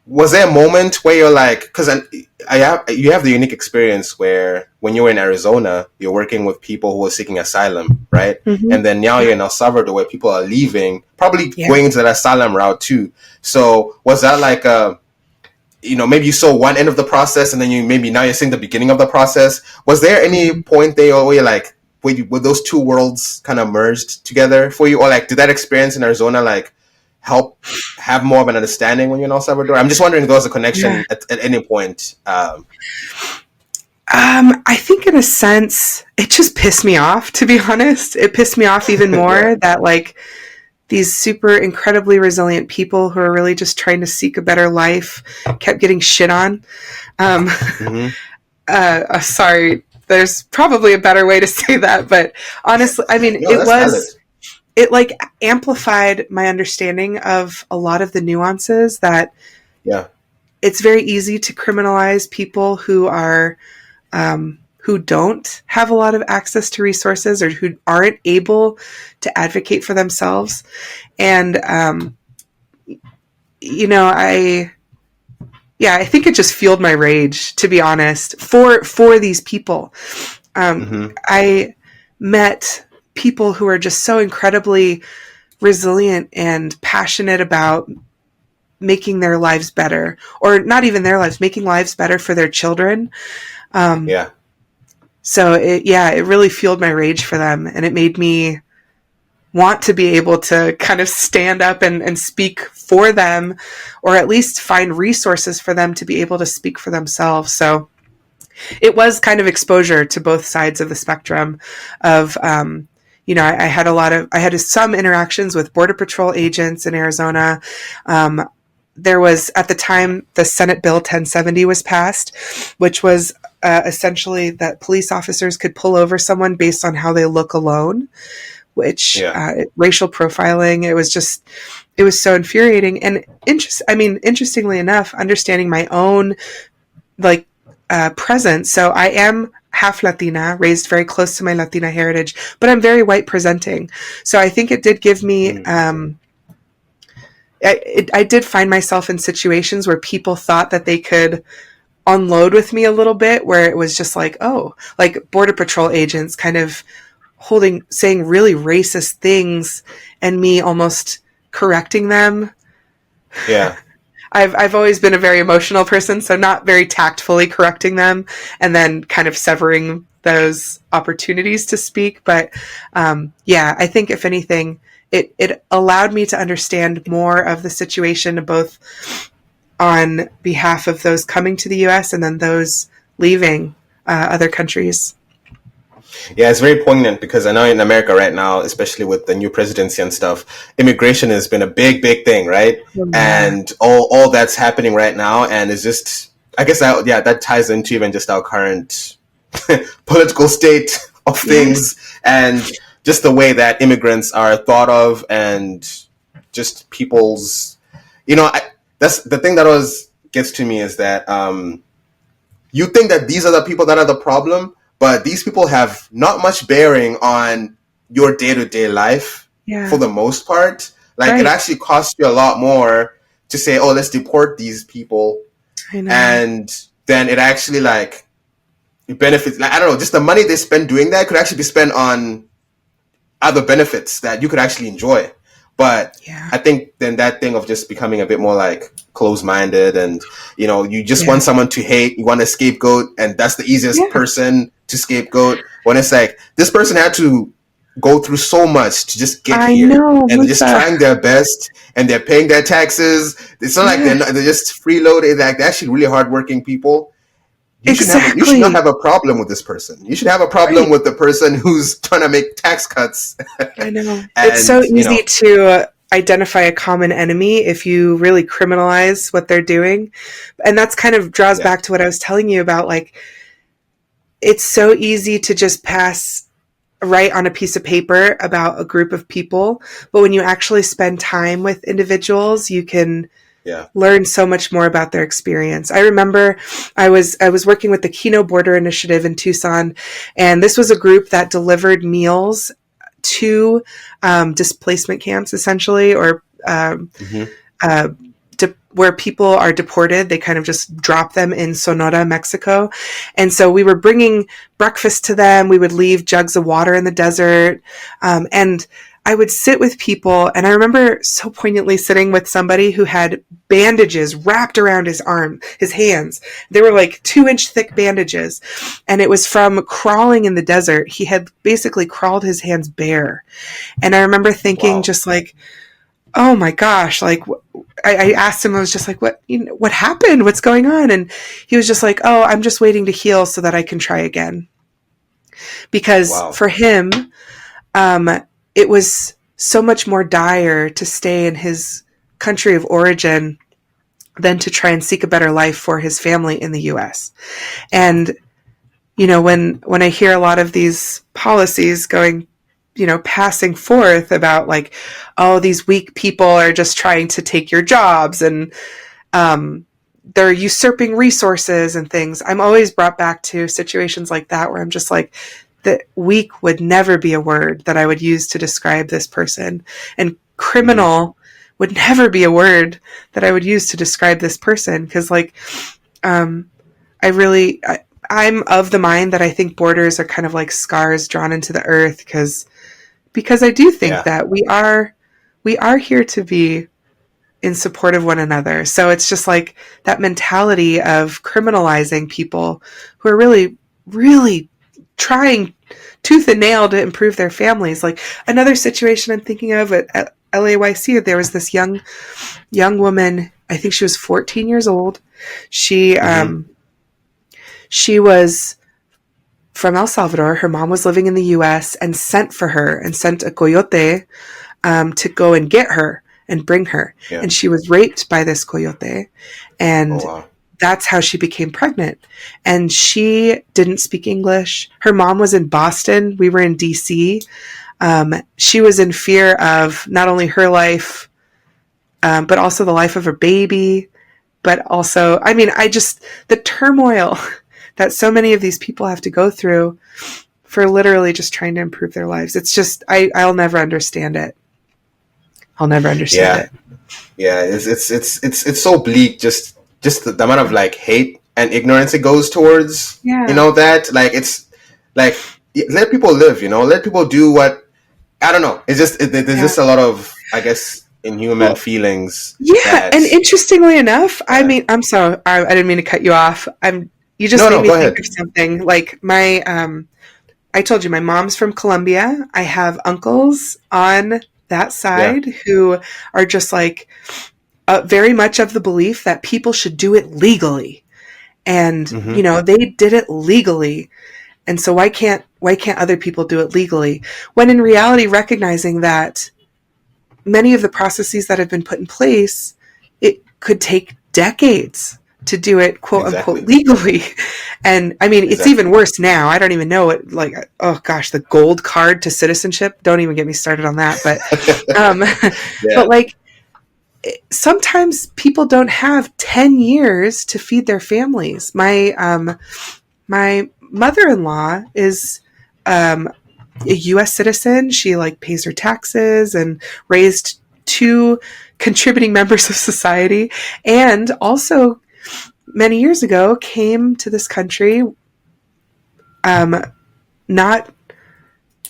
Speaker 1: was there a moment where you're like, because you have the unique experience where when you were in Arizona, you're working with people who are seeking asylum, right?
Speaker 2: Mm-hmm.
Speaker 1: And then now you're in El Salvador where people are leaving, probably
Speaker 2: Yeah.
Speaker 1: going into that asylum route too. So was that like maybe you saw one end of the process and then now you're seeing the beginning of the process. Was there any point there where you're like, were those two worlds kind of merged together for you? Or like, did that experience in Arizona like help have more of an understanding when you're in El Salvador? I'm just wondering if there was a connection at any point.
Speaker 2: I think in a sense, it just pissed me off, to be honest. It pissed me off even more that like these super incredibly resilient people who are really just trying to seek a better life kept getting shit on. Sorry, there's probably a better way to say that, but honestly, I mean,
Speaker 1: No, that's valid.
Speaker 2: it like amplified my understanding of a lot of the nuances that it's very easy to criminalize people who are who don't have a lot of access to resources or who aren't able to advocate for themselves. And I think it just fueled my rage, to be honest, for these people. I met people who are just so incredibly resilient and passionate about making their lives better, or not even their lives, making lives better for their children. So it really fueled my rage for them, and it made me want to be able to kind of stand up and speak for them, or at least find resources for them to be able to speak for themselves. So it was kind of exposure to both sides of the spectrum of, I had some interactions with Border Patrol agents in Arizona. There was, at the time, the Senate Bill 1070 was passed, which was essentially that police officers could pull over someone based on how they look alone, which racial profiling, it was so infuriating. And interestingly enough, understanding my own presence. So I am half Latina, raised very close to my Latina heritage, but I'm very white presenting. So I think it did give me, I did find myself in situations where people thought that they could unload with me a little bit, where it was just like, like Border Patrol agents kind of saying really racist things and me almost correcting them.
Speaker 1: Yeah.
Speaker 2: I've always been a very emotional person, so not very tactfully correcting them and then kind of severing those opportunities to speak. But I think if anything, it allowed me to understand more of the situation, both on behalf of those coming to the U.S. and then those leaving other countries.
Speaker 1: Yeah, it's very poignant because I know in America right now, especially with the new presidency and stuff, immigration has been a big, big thing, right? And all that's happening right now, and it's just, I guess that ties into even just our current political state of things, and just the way that immigrants are thought of, and just people's, that's the thing that always gets to me, is that you think that these are the people that are the problem, but these people have not much bearing on your day-to-day life for the most part. Like, it actually costs you a lot more to say, oh, let's deport these people.
Speaker 2: I know.
Speaker 1: And then it actually, like, it benefits. Like, I don't know, just the money they spend doing that could actually be spent on other benefits that you could actually enjoy. But I think then that thing of just becoming a bit more like closed-minded, and you just want someone to hate, you want a scapegoat, and that's the easiest person to scapegoat. When it's like, this person had to go through so much to just get
Speaker 2: I
Speaker 1: here,
Speaker 2: know,
Speaker 1: and they're just
Speaker 2: Musa.
Speaker 1: trying their best, and they're paying their taxes. It's not like
Speaker 2: Yeah,
Speaker 1: they're just freeloaded. Like, they're actually really hardworking people. You should not
Speaker 2: exactly.
Speaker 1: have a problem with this person. You should have a problem
Speaker 2: Right.
Speaker 1: with the person who's trying to make tax cuts.
Speaker 2: I know. It's so
Speaker 1: And
Speaker 2: easy to identify a common enemy if you really criminalize what they're doing. And that's kind of draws
Speaker 1: yeah,
Speaker 2: back to what I was telling you about. Like, it's so easy to just write on a piece of paper about a group of people. But when you actually spend time with individuals, you can
Speaker 1: yeah,
Speaker 2: learn so much more about their experience. I remember I was working with the Kino Border Initiative in Tucson, and this was a group that delivered meals to displacement camps, essentially, or
Speaker 1: hmm,
Speaker 2: uh, where people are deported. They kind of just drop them in Sonora, Mexico. And so we were bringing breakfast to them. We would leave jugs of water in the desert. And I would sit with people. And I remember so poignantly sitting with somebody who had bandages wrapped around his hands. They were like 2-inch thick bandages. And it was from crawling in the desert. He had basically crawled his hands bare. And I remember thinking,
Speaker 1: wow,
Speaker 2: just like, oh my gosh, like, I asked him, I was just like, what happened? What's going on? And he was just like, oh, I'm just waiting to heal so that I can try again. Because
Speaker 1: wow,
Speaker 2: for him, um, it was so much more dire to stay in his country of origin than to try and seek a better life for his family in the US. And, when I hear a lot of these policies going, passing forth about like, oh, these weak people are just trying to take your jobs, and um, they're usurping resources and things. I'm always brought back to situations like that where I'm just like, that weak would never be a word that I would use to describe this person. And
Speaker 1: hmm,
Speaker 2: criminal would never be a word that I would use to describe this person. Because, like, um, I'm of the mind that I think borders are kind of like scars drawn into the earth, because I do think
Speaker 1: yeah,
Speaker 2: that we are here to be in support of one another. So it's just like that mentality of criminalizing people who are really, really trying tooth and nail to improve their families. Like, another situation I'm thinking of at LAYC, there was this young woman. I think she was 14 years old. She
Speaker 1: hmm,
Speaker 2: um, she was from El Salvador. Her mom was living in the U.S. and sent a coyote to go and get her and bring her.
Speaker 1: yeah,
Speaker 2: And she was raped by this coyote.
Speaker 1: oh
Speaker 2: And
Speaker 1: wow,
Speaker 2: that's how she became pregnant. And she didn't speak English. Her mom was in Boston. We were in DC. She was in fear of not only her life, but also the life of her baby. But also, I mean, the turmoil that so many of these people have to go through for literally just trying to improve their lives. It's just, I'll never understand it. I'll never understand
Speaker 1: yeah,
Speaker 2: it.
Speaker 1: yeah. It's so bleak. Just the amount of like hate and ignorance it goes towards.
Speaker 2: Yeah.
Speaker 1: That like it's like let people live. Let people do what I don't know. There's
Speaker 2: Yeah.
Speaker 1: just a lot of I guess inhuman
Speaker 2: Well,
Speaker 1: feelings
Speaker 2: yeah.
Speaker 1: that
Speaker 2: And interestingly enough, I
Speaker 1: yeah.
Speaker 2: mean, I'm sorry, I didn't mean to cut you off. You just
Speaker 1: No,
Speaker 2: made
Speaker 1: no,
Speaker 2: me
Speaker 1: go
Speaker 2: think
Speaker 1: ahead.
Speaker 2: of something. Like, I told you my mom's from Colombia. I have uncles on that
Speaker 1: Yeah.
Speaker 2: side who are just like, very much of the belief that people should do it legally. And,
Speaker 1: Mm-hmm.
Speaker 2: they did it legally. And so why can't other people do it legally? When in reality, recognizing that many of the processes that have been put in place, it could take decades to do it, quote unquote,
Speaker 1: Exactly.
Speaker 2: legally. And I mean, it's even
Speaker 1: Exactly.
Speaker 2: worse now. I don't even know it. Like, oh gosh, the gold card to citizenship. Don't even get me started on that. Um, but
Speaker 1: Yeah.
Speaker 2: like, sometimes people don't have 10 years to feed their families. My mother-in-law is um, a U.S. citizen. She like pays her taxes and raised two contributing members of society, and also many years ago came to this country, um, not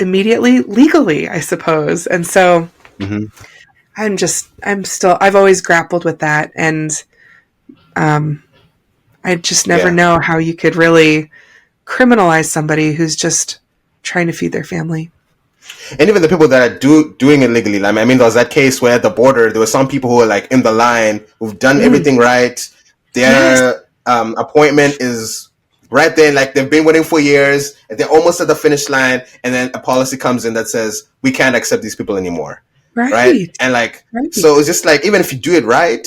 Speaker 2: immediately legally, I suppose. And so
Speaker 1: Mm-hmm.
Speaker 2: I've always grappled with that, and um, I just never
Speaker 1: Yeah.
Speaker 2: know how you could really criminalize somebody who's just trying to feed their family.
Speaker 1: And even the people that are doing it legally. Like, I mean, there was that case where at the border there were some people who were like in the line who've done
Speaker 2: Mm,
Speaker 1: everything right.
Speaker 2: yes,
Speaker 1: Their appointment is right there. Like they've been waiting for years, and they're almost at the finish line, and then a policy comes in that says we can't accept these people anymore, right?
Speaker 2: right,
Speaker 1: And like, so
Speaker 2: right.
Speaker 1: it's just like even if you do it right,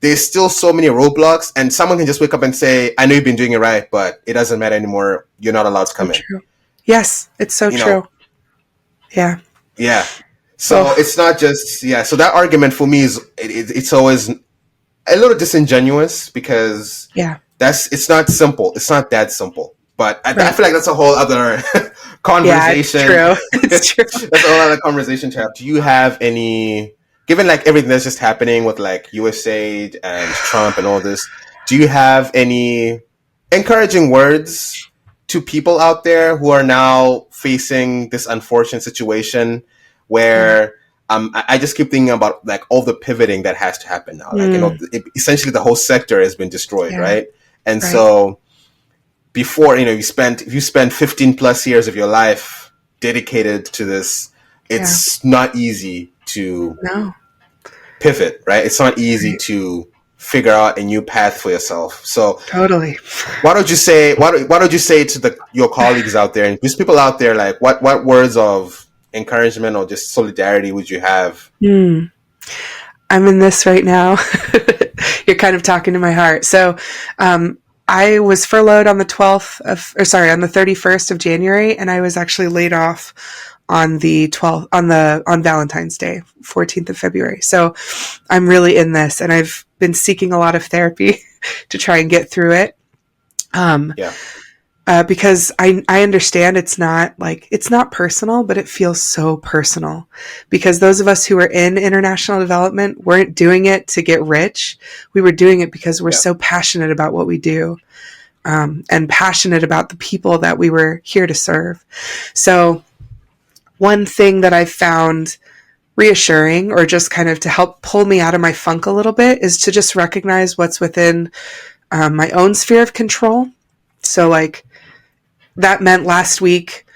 Speaker 1: there's still so many roadblocks, and someone can just wake up and say, "I know you've been doing it right, but it doesn't matter anymore. You're not allowed to
Speaker 2: So
Speaker 1: come in."
Speaker 2: true. Yes, it's so
Speaker 1: You know,
Speaker 2: true. Yeah.
Speaker 1: yeah. So
Speaker 2: Oh,
Speaker 1: it's not just yeah. So that argument for me is it's always a little disingenuous because
Speaker 2: yeah.
Speaker 1: it's not simple. It's not that simple. But I
Speaker 2: Right.
Speaker 1: feel like that's a whole other
Speaker 2: Yeah, it's
Speaker 1: conversation.
Speaker 2: true. It's true.
Speaker 1: That's a whole other conversation to have. Do you have any, given like everything that's just happening with like USAID and Trump and all this, do you have any encouraging words to people out there who are now facing this unfortunate situation
Speaker 2: Yeah.
Speaker 1: where I just keep thinking about like all the pivoting that has to happen now. Like, you know,
Speaker 2: Mm,
Speaker 1: essentially the whole sector has been destroyed,
Speaker 2: yeah.
Speaker 1: right? And
Speaker 2: Right.
Speaker 1: so before, you know, if you spend 15 plus years of your life dedicated to this,
Speaker 2: Yeah.
Speaker 1: it's not easy to
Speaker 2: No.
Speaker 1: pivot, right? It's not easy
Speaker 2: Right.
Speaker 1: to figure out a new path for yourself. So
Speaker 2: Totally.
Speaker 1: why don't you say to your colleagues out there and these people out there, like what words of encouragement or just solidarity would you have?
Speaker 2: Mm. I'm in this right now. You're kind of talking to my heart. So, I was furloughed on the 12th of, or sorry, on the 31st of January, and I was actually laid off on the 12th, on Valentine's Day, 14th of February. So I'm really in this, and I've been seeking a lot of therapy to try and get through it. Um,
Speaker 1: Yeah,
Speaker 2: because I understand it's not personal, but it feels so personal because those of us who are in international development weren't doing it to get rich. We were doing it because we're
Speaker 1: yeah,
Speaker 2: so passionate about what we do, and passionate about the people that we were here to serve. So one thing that I found reassuring or just kind of to help pull me out of my funk a little bit is to just recognize what's within my own sphere of control. So like that meant last week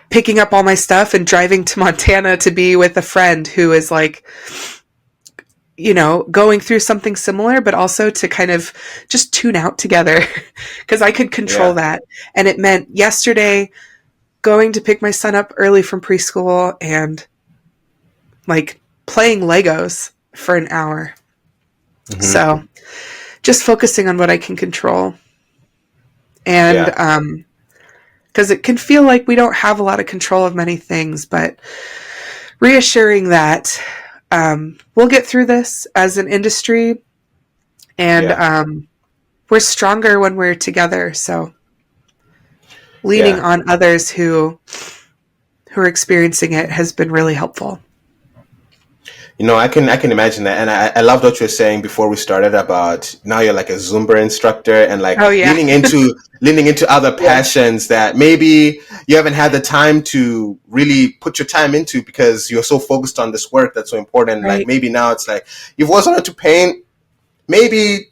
Speaker 2: picking up all my stuff and driving to Montana to be with a friend who is like, going through something similar, but also to kind of just tune out together because I could control
Speaker 1: yeah,
Speaker 2: that. And it meant yesterday going to pick my son up early from preschool and like playing Legos for an hour.
Speaker 1: hmm,
Speaker 2: So just focusing on what I can control. And
Speaker 1: yeah,
Speaker 2: because it can feel like we don't have a lot of control of many things, but reassuring that we'll get through this as an industry, and
Speaker 1: yeah,
Speaker 2: we're stronger when we're together. So leaning
Speaker 1: yeah.
Speaker 2: on others who are experiencing it has been really helpful.
Speaker 1: You know, I can imagine that, and I loved what you were saying before we started about now you're like a Zumba instructor and like
Speaker 2: Oh yeah,
Speaker 1: leaning into other
Speaker 2: yeah,
Speaker 1: passions that maybe you haven't had the time to really put your time into because you're so focused on this work that's so important. Like
Speaker 2: right,
Speaker 1: maybe now it's like you've always wanted to paint, maybe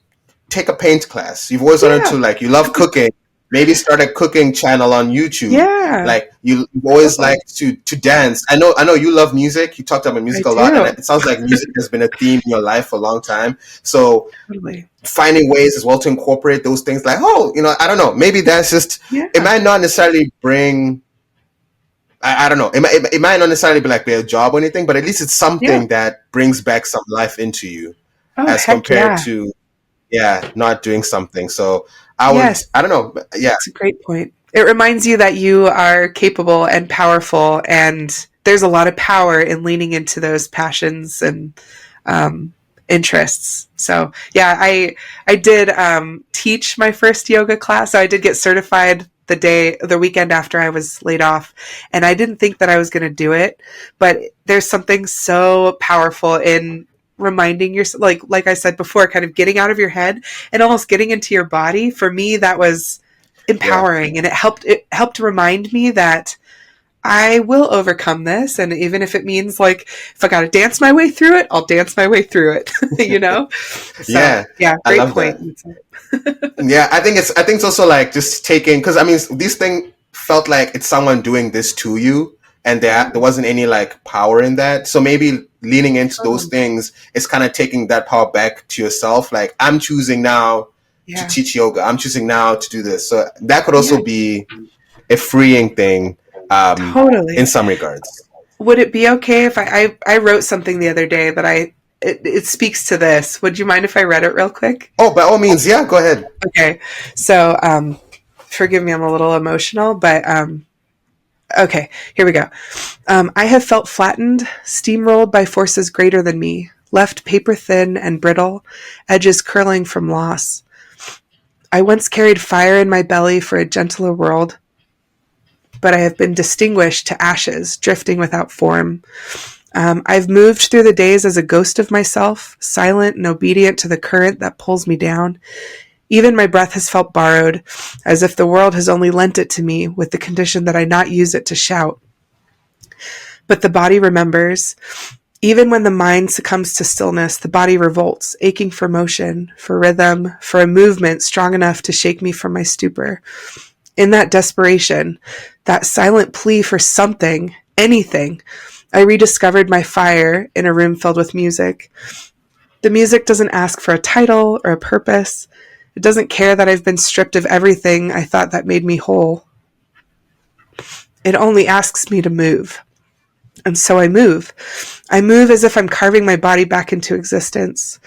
Speaker 1: take a paint class. You've always wanted
Speaker 2: yeah,
Speaker 1: to like you love cooking. Maybe start a cooking channel on YouTube.
Speaker 2: yeah,
Speaker 1: Like you've always
Speaker 2: totally.
Speaker 1: liked to dance. I know you love music. You talked about
Speaker 2: I
Speaker 1: music a lot, and
Speaker 2: do,
Speaker 1: it sounds like music has been a theme in your life for a long time. So
Speaker 2: totally.
Speaker 1: finding ways as well to incorporate those things, like oh, you know, I don't know. Maybe that's just it.
Speaker 2: Yeah,
Speaker 1: Might not necessarily bring. I don't know. It might not necessarily be like be a job or anything, but at least it's
Speaker 2: yeah.
Speaker 1: something that brings back some life into you,
Speaker 2: Oh
Speaker 1: as
Speaker 2: heck
Speaker 1: compared
Speaker 2: yeah,
Speaker 1: to yeah, not doing something. So
Speaker 2: yes.
Speaker 1: I don't know. Yeah,
Speaker 2: It's a great point. It reminds you that you are capable and powerful, and there's a lot of power in leaning into those passions and um, interests. So, yeah, I did teach my first yoga class. So I did get certified the weekend after I was laid off, and I didn't think that I was going to do it, but there's something so powerful in reminding yourself, like I said before, kind of getting out of your head and almost getting into your body. For me, that was
Speaker 1: yeah,
Speaker 2: empowering, and it helped remind me that I will overcome this, and even if it means like if I got to dance my way through it, I'll dance my way through it. So
Speaker 1: yeah.
Speaker 2: yeah,
Speaker 1: I
Speaker 2: great
Speaker 1: love
Speaker 2: point.
Speaker 1: that. Yeah, I think it's also like just taking because I mean these things felt like it's someone doing this to you and there wasn't any like power in that. So maybe leaning into those
Speaker 2: Oh,
Speaker 1: things is kind of taking that power back to yourself. Like, I'm choosing now to
Speaker 2: yeah.
Speaker 1: teach yoga. I'm choosing now to do this. So that could
Speaker 2: Yeah,
Speaker 1: also be a freeing thing, in
Speaker 2: totally.
Speaker 1: some regards.
Speaker 2: Would it be okay if I wrote something the other day that it speaks to this? Would you mind if I read it real quick?
Speaker 1: Oh, by all means, yeah, go ahead.
Speaker 2: Okay. So, forgive me, I'm a little emotional, but okay, here we go. I have felt flattened, steamrolled by forces greater than me, left paper thin and brittle, edges curling from loss. I once carried fire in my belly for a gentler world, but I have been distinguished to ashes, drifting without form. I've moved through the days as a ghost of myself, silent and obedient to the current that pulls me down. Even my breath has felt borrowed, as if the world has only lent it to me with the condition that I not use it to shout. But the body remembers. Even when the mind succumbs to stillness, the body revolts, aching for motion, for rhythm, for a movement strong enough to shake me from my stupor. In that desperation, that silent plea for something, anything, I rediscovered my fire in a room filled with music. The music doesn't ask for a title or a purpose. It doesn't care that I've been stripped of everything I thought that made me whole. It only asks me to move. And so I move. I move as if I'm carving my body back into existence,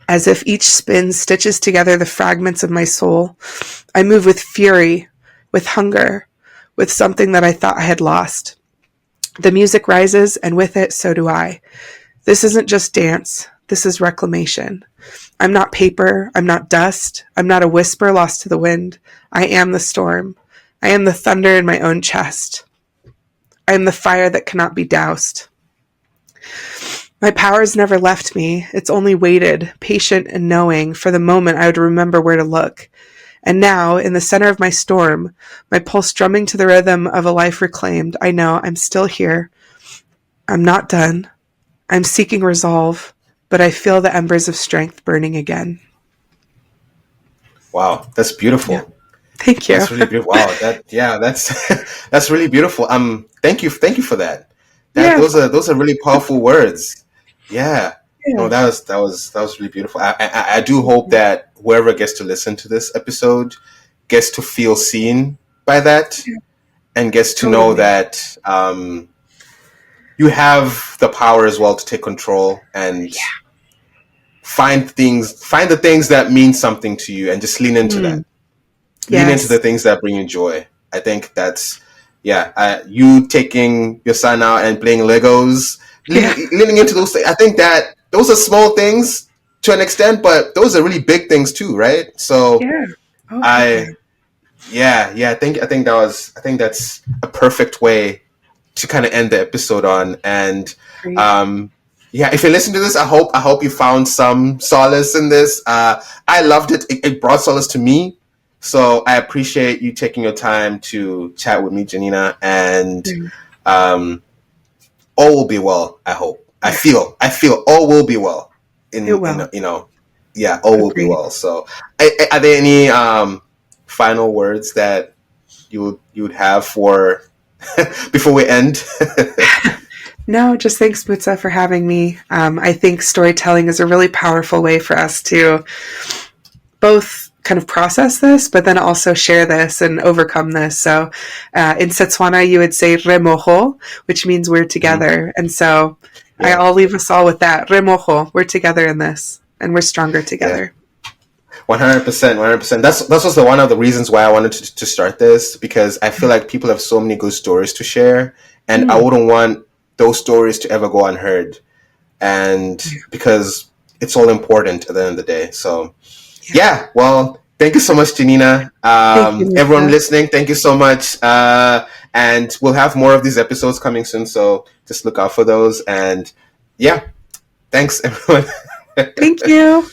Speaker 2: as if each spin stitches together the fragments of my soul. I move with fury, with hunger, with something that I thought I had lost. The music rises, and with it, so do I. This isn't just dance. This is reclamation. I'm not paper. I'm not dust. I'm not a whisper lost to the wind. I am the storm. I am the thunder in my own chest. I am the fire that cannot be doused. My power has never left me. It's only waited, patient and knowing, for the moment I would remember where to look. And now, in the center of my storm, my pulse drumming to the rhythm of a life reclaimed, I know I'm still here. I'm not done. I'm seeking resolve, but I feel the embers of strength burning again.
Speaker 1: Wow, that's
Speaker 2: Yeah.
Speaker 1: beautiful.
Speaker 2: Thank you.
Speaker 1: That's really beautiful. Wow, that's that's really beautiful. Thank you for that. That
Speaker 2: Yeah, of
Speaker 1: those are really powerful words. Yeah. No,
Speaker 2: course.
Speaker 1: that was really beautiful. I do hope that whoever gets to listen to this episode gets to feel seen by that,
Speaker 2: Yeah,
Speaker 1: and gets to know
Speaker 2: totally.
Speaker 1: that, you have the power as well to take control and find the things that mean something to you, and just lean into
Speaker 2: Mm,
Speaker 1: that. Lean into the
Speaker 2: yes.
Speaker 1: things that bring you joy. I think that's, yeah. You taking your son out and playing Legos,
Speaker 2: Yeah.
Speaker 1: leaning into those things. I think that those are small things to an extent, but those are really big things too, right? So
Speaker 2: Yeah. Oh, heck yeah.
Speaker 1: I, yeah. I think that's a perfect way to kind of end the episode on. And,
Speaker 2: Great.
Speaker 1: um, yeah, if you listen to this, I hope you found some solace in this. I loved it. It brought solace to me. So I appreciate you taking your time to chat with me, Janina. And,
Speaker 2: Yeah.
Speaker 1: um, all will be well. I hope.
Speaker 2: Yeah.
Speaker 1: I feel all will be well.
Speaker 2: It
Speaker 1: In
Speaker 2: will.
Speaker 1: yeah, all will be
Speaker 2: Agreed.
Speaker 1: well. So, are there any, final words that you would have for before we end?
Speaker 2: No, just thanks, Mutsa, for having me. I think storytelling is a really powerful way for us to both kind of process this, but then also share this and overcome this. So in Setswana, you would say remojo, which means we're
Speaker 1: Mhm.
Speaker 2: together. And so
Speaker 1: Yeah,
Speaker 2: I'll leave us all with that. Remojo, we're together in this, and we're stronger
Speaker 1: yeah.
Speaker 2: together.
Speaker 1: 100%, 100%. That's also one of the reasons why I wanted to start this, because I feel like people have so many good stories to share, and I
Speaker 2: Mm,
Speaker 1: wouldn't want those stories to ever go unheard. And because it's all important at the end of the day. So,
Speaker 2: yeah.
Speaker 1: yeah, well, thank you so much, Janina.
Speaker 2: Thank you,
Speaker 1: Everyone
Speaker 2: Mutsa.
Speaker 1: listening, thank you so much. And we'll have more of these episodes coming soon. So just look out for those. And yeah, thanks, everyone.
Speaker 2: Thank you.